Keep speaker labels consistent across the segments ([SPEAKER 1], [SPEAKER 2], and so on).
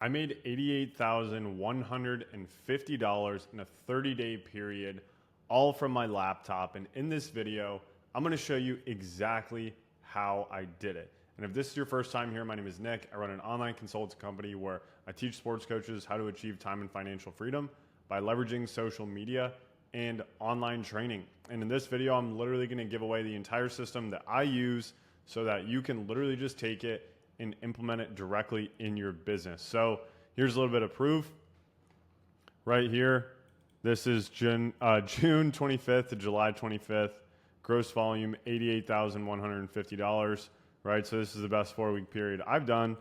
[SPEAKER 1] I made $88,150 in a 30-day period, all from my laptop. And in this video, I'm going to show you exactly how I did it. And if this is your first time here, my name is Nick. I run an online consulting company where I teach sports coaches how to achieve time and financial freedom by leveraging social media and online training. And in this video, I'm literally going to give away the entire system that I use so that you can literally just take it and implement it directly in your business. So here's a little bit of proof right here. This is June 25th to July 25th. Gross volume, $88,150, right? So this is the best 4-week period I've done.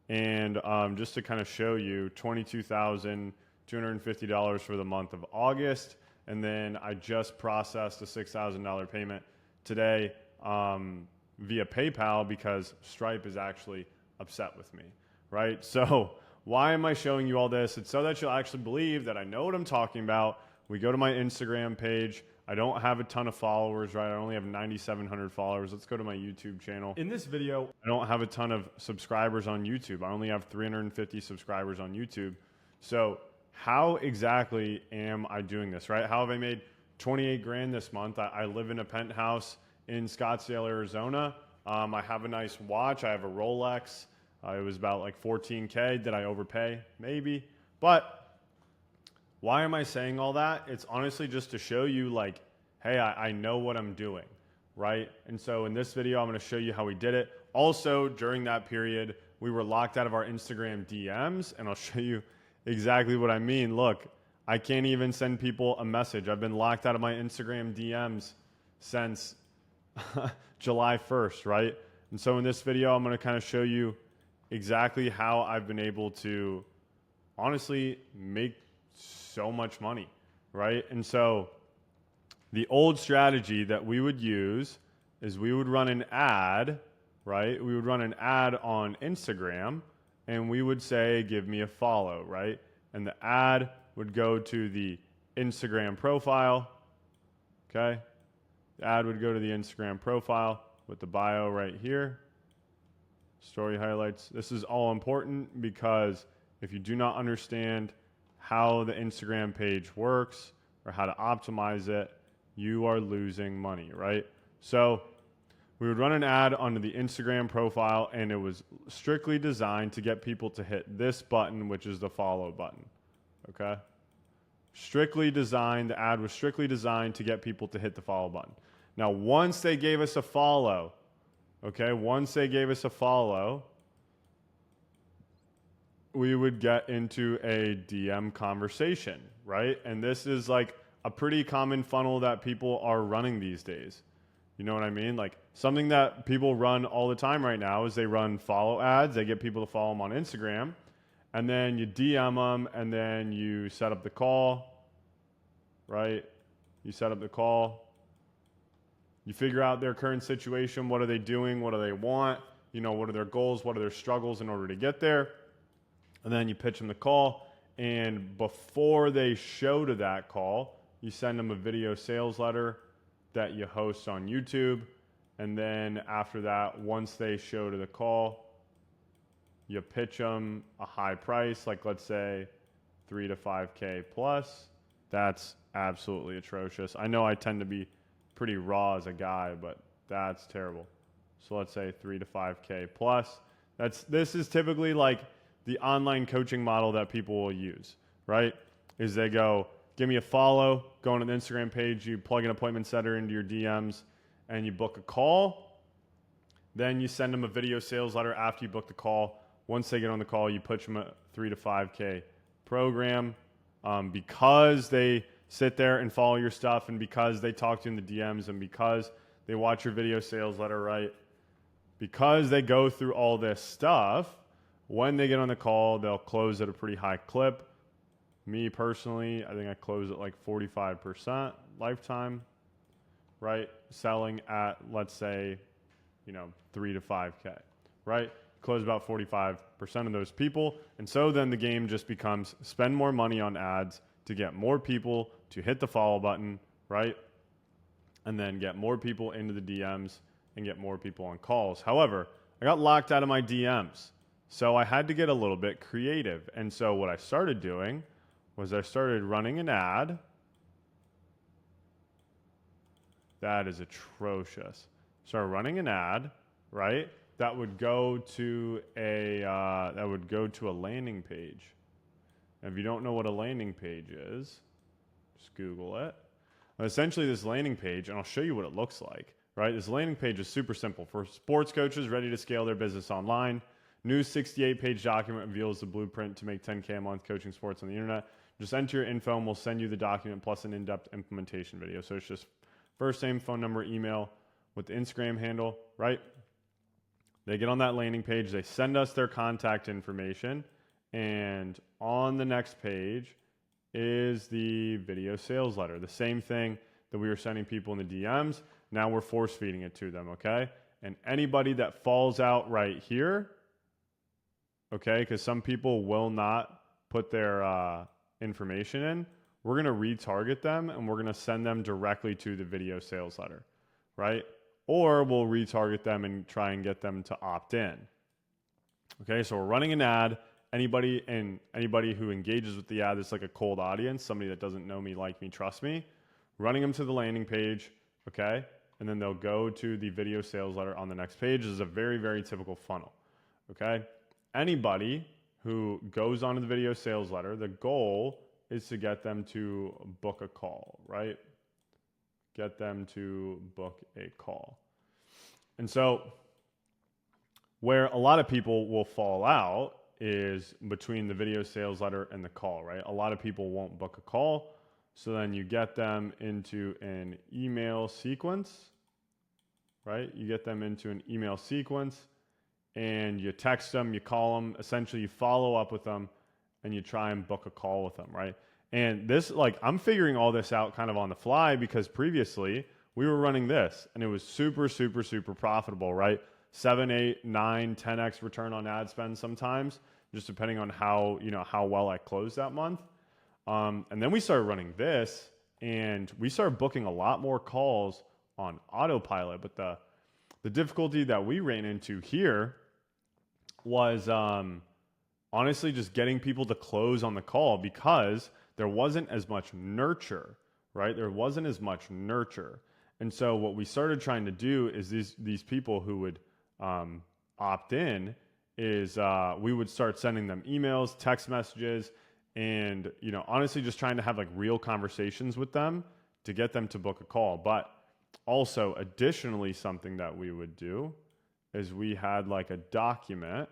[SPEAKER 1] And just to kind of show you, $22,250 for the month of August. And then I just processed a $6,000 payment today via PayPal because Stripe is actually upset with me, right? So why am I showing you all this? It's so that you'll actually believe that I know what I'm talking about. We go to my Instagram page. I don't have a ton of followers, right? I only have 9,700 followers. Let's go to my YouTube channel. In this video, I don't have a ton of subscribers on YouTube. I only have 350 subscribers on YouTube. So how exactly am I doing this, right? How have I made 28 grand this month? I live in a penthouse in Scottsdale, Arizona. I have a nice watch. I have a Rolex. It was about like 14K. Did I overpay? Maybe. But why am I saying all that? It's honestly just to show you like, hey, I know what I'm doing, right? And so in this video, I'm going to show you how we did it. Also, during that period, we were locked out of our Instagram DMs, and I'll show you exactly what I mean. Look, I can't even send people a message. I've been locked out of my Instagram DMs since July 1st, right? And so in this video, I'm going to kind of show you exactly how I've been able to honestly make so much money, right? And so the old strategy that we would use is we would run an ad, right? We would run an ad on Instagram and we would say, give me a follow, right? And the ad would go to the Instagram profile, okay? The ad would go to the Instagram profile with the bio right here. Story highlights. This is all important because if you do not understand how the Instagram page works or how to optimize it, you are losing money, right? So we would run an ad onto the Instagram profile and it was strictly designed to get people to hit this button, which is the follow button, okay? Strictly designed, the ad was strictly designed to get people to hit the follow button. Now, once they gave us a follow, okay, once they gave us a follow, we would get into a DM conversation, right? And this is like a pretty common funnel that people are running these days. You know what I mean? Like something that people run all the time right now is they run follow ads. They get people to follow them on Instagram. And then you DM them and then you set up the call, right? You set up the call. You figure out their current situation. What are they doing? What do they want? You know, what are their goals? What are their struggles in order to get there? And then you pitch them the call. And before they show to that call, you send them a video sales letter that you host on YouTube. And then after that, once they show to the call, you pitch them a high price, like let's say 3 to 5K plus. That's absolutely atrocious. I know I tend to be pretty raw as a guy, but that's terrible. So let's say 3 to 5K plus. This is typically like the online coaching model that people will use, right? Is they go, give me a follow, go on an Instagram page, you plug an appointment setter into your DMs, and you book a call. Then you send them a video sales letter after you book the call. Once they get on the call, you pitch them a 3 to 5K program. Because they sit there and follow your stuff and because they talk to you in the DMs and because they watch your video sales letter, right? Because they go through all this stuff, when they get on the call, they'll close at a pretty high clip. Me personally, I think I close at like 45% lifetime, right? Selling at, let's say, 3 to 5K, right? Close about 45% of those people. And so then the game just becomes spend more money on ads to get more people to hit the follow button, right? And then get more people into the DMs and get more people on calls. However, I got locked out of my DMs, So I had to get a little bit creative. And so what I started doing was I started running an ad. That is atrocious. Started running an ad, right? That would go to a landing page. And if you don't know what a landing page is, just Google it. Essentially, this landing page, and I'll show you what it looks like, right? This landing page is super simple. For sports coaches ready to scale their business online, new 68-page document reveals the blueprint to make 10K a month coaching sports on the internet. Just enter your info and we'll send you the document plus an in-depth implementation video. So it's just first name, phone number, email with the Instagram handle, right? They get on that landing page. They send us their contact information. And on the next page is the video sales letter. The same thing that we were sending people in the DMs. Now we're force feeding it to them, okay? And anybody that falls out right here, okay, because some people will not put their information in, we're going to retarget them and we're going to send them directly to the video sales letter, right? Or we'll retarget them and try and get them to opt in. Okay, so we're running an ad. Anybody who engages with the ad that's like a cold audience, somebody that doesn't know me, like me, trust me, running them to the landing page, okay? And then they'll go to the video sales letter on the next page. This is a very, very typical funnel, okay? Anybody who goes onto the video sales letter, the goal is to get them to book a call, right? Get them to book a call. And so where a lot of people will fall out is between the video sales letter and the call, right? A lot of people won't book a call. So then you get them into an email sequence, right? You get them into an email sequence and you text them, you call them, essentially you follow up with them and you try and book a call with them, right? And this, like, I'm figuring all this out kind of on the fly because previously we were running this and it was super, super, super profitable, right? 7, 8, 9, 10x return on ad spend sometimes, just depending on how well I closed that month. And then we started running this and we started booking a lot more calls on autopilot. But the difficulty that we ran into here was honestly just getting people to close on the call because there wasn't as much nurture, right? There wasn't as much nurture. And so what we started trying to do is these people who would opt in is we would start sending them emails, text messages, and honestly just trying to have like real conversations with them to get them to book a call. But also additionally, something that we would do is we had like a document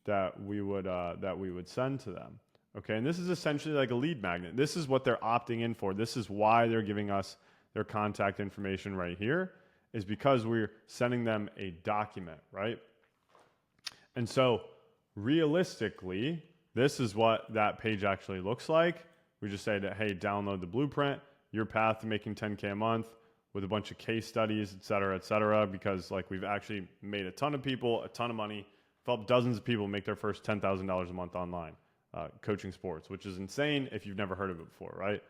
[SPEAKER 1] that we would send to them. Okay, and this is essentially like a lead magnet. This is what they're opting in for. This is why they're giving us their contact information right here, is because we're sending them a document, right? And so realistically, this is what that page actually looks like. We just say that, hey, download the blueprint, your path to making 10K a month with a bunch of case studies, et cetera, because like we've actually made a ton of people, a ton of money, helped dozens of people make their first $10,000 a month online, coaching sports, which is insane if you've never heard of it before, right?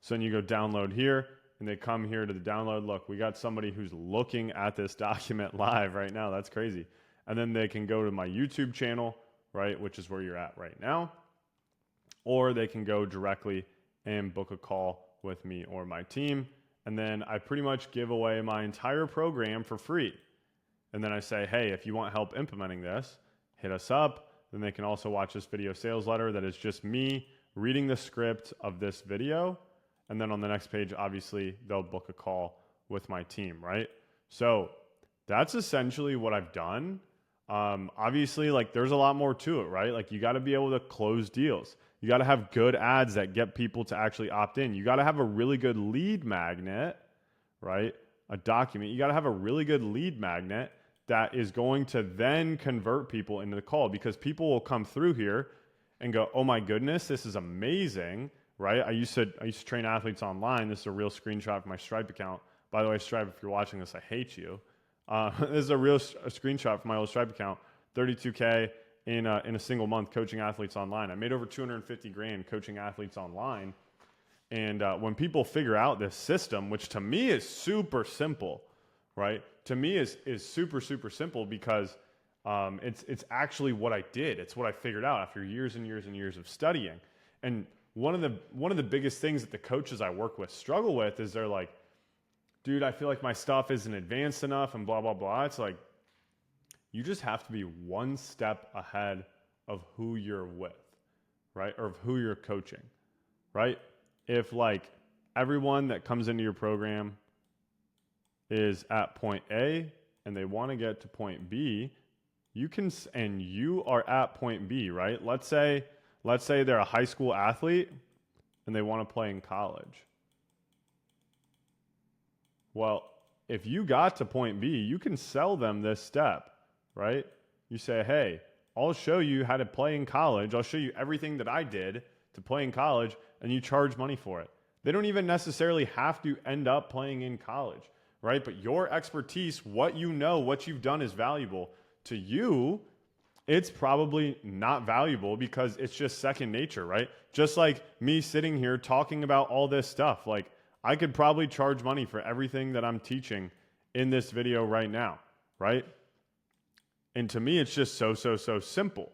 [SPEAKER 1] So then you go download here, and they come here to the download. Look, we got somebody who's looking at this document live right now. That's crazy. And then they can go to my YouTube channel, right, which is where you're at right now. Or they can go directly and book a call with me or my team. And then I pretty much give away my entire program for free. And then I say, hey, if you want help implementing this, hit us up. Then they can also watch this video sales letter that is just me reading the script of this video. And then on the next page, obviously, they'll book a call with my team, right? So that's essentially what I've done. Obviously, like there's a lot more to it, right? Like you got to be able to close deals. You got to have good ads that get people to actually opt in. You got to have a really good lead magnet, right? A document. You got to have a really good lead magnet that is going to then convert people into the call, because people will come through here and go, oh my goodness, this is amazing. Right? I used to train athletes online. This is a real screenshot of my Stripe account. By the way, Stripe, if you're watching this, I hate you. This is a real screenshot from my old Stripe account. 32K in a single month coaching athletes online. I made over 250 grand coaching athletes online. And when people figure out this system, which to me is super simple, right? To me is super, super simple because It's actually what I did. It's what I figured out after years and years and years of studying. And one of the biggest things that the coaches I work with struggle with is they're like, dude, I feel like my stuff isn't advanced enough and blah, blah, blah. It's like, you just have to be one step ahead of who you're with, right? Or of who you're coaching, right? If like everyone that comes into your program is at point A and they want to get to point B, you can, and you are at point B, right? Let's say they're a high school athlete and they want to play in college. Well, if you got to point B, you can sell them this step, right? You say, hey, I'll show you how to play in college. I'll show you everything that I did to play in college, and you charge money for it. They don't even necessarily have to end up playing in college, right? But your expertise, what you know, what you've done is valuable. To you, it's probably not valuable because it's just second nature, right? Just like me sitting here talking about all this stuff. Like, I could probably charge money for everything that I'm teaching in this video right now, right? And to me, it's just so simple.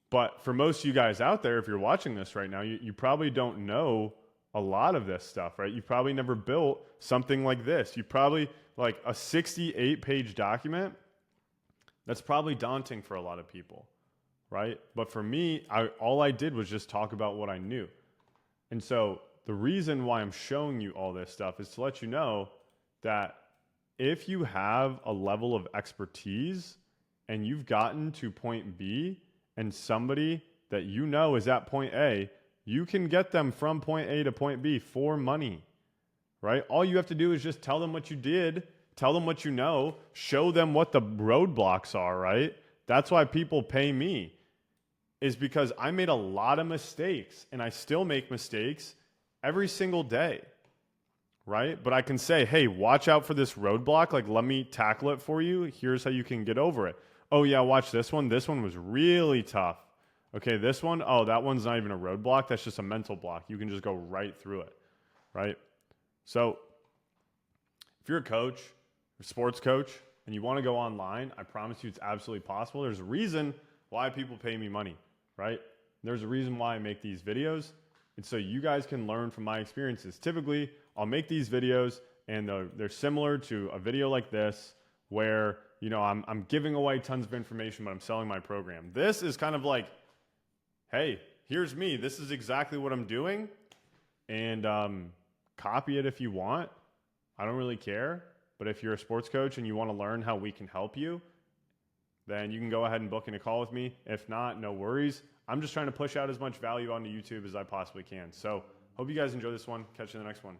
[SPEAKER 1] But for most of you guys out there, if you're watching this right now, you probably don't know a lot of this stuff, right? You've probably never built something like this. You probably, like a 68-page document, that's probably daunting for a lot of people, right? But for me, all I did was just talk about what I knew. And so the reason why I'm showing you all this stuff is to let you know that if you have a level of expertise and you've gotten to point B and somebody that you know is at point A, you can get them from point A to point B for money, right? All you have to do is just tell them what you did, tell them what you know, show them what the roadblocks are, right? That's why people pay me, is because I made a lot of mistakes and I still make mistakes every single day, right? But I can say, hey, watch out for this roadblock. Like, let me tackle it for you. Here's how you can get over it. Oh yeah, watch this one. This one was really tough. Okay, this one, oh, that one's not even a roadblock. That's just a mental block. You can just go right through it, right? So if you're a coach, a sports coach, and you want to go online, I promise you it's absolutely possible. There's a reason why people pay me money, right? There's a reason why I make these videos. And so you guys can learn from my experiences. Typically, I'll make these videos and they're similar to a video like this where, you know, I'm giving away tons of information, but I'm selling my program. This is kind of like, hey, here's me. This is exactly what I'm doing. And copy it if you want. I don't really care. But if you're a sports coach and you want to learn how we can help you, then you can go ahead and book in a call with me. If not, no worries. I'm just trying to push out as much value onto YouTube as I possibly can. So hope you guys enjoy this one. Catch you in the next one.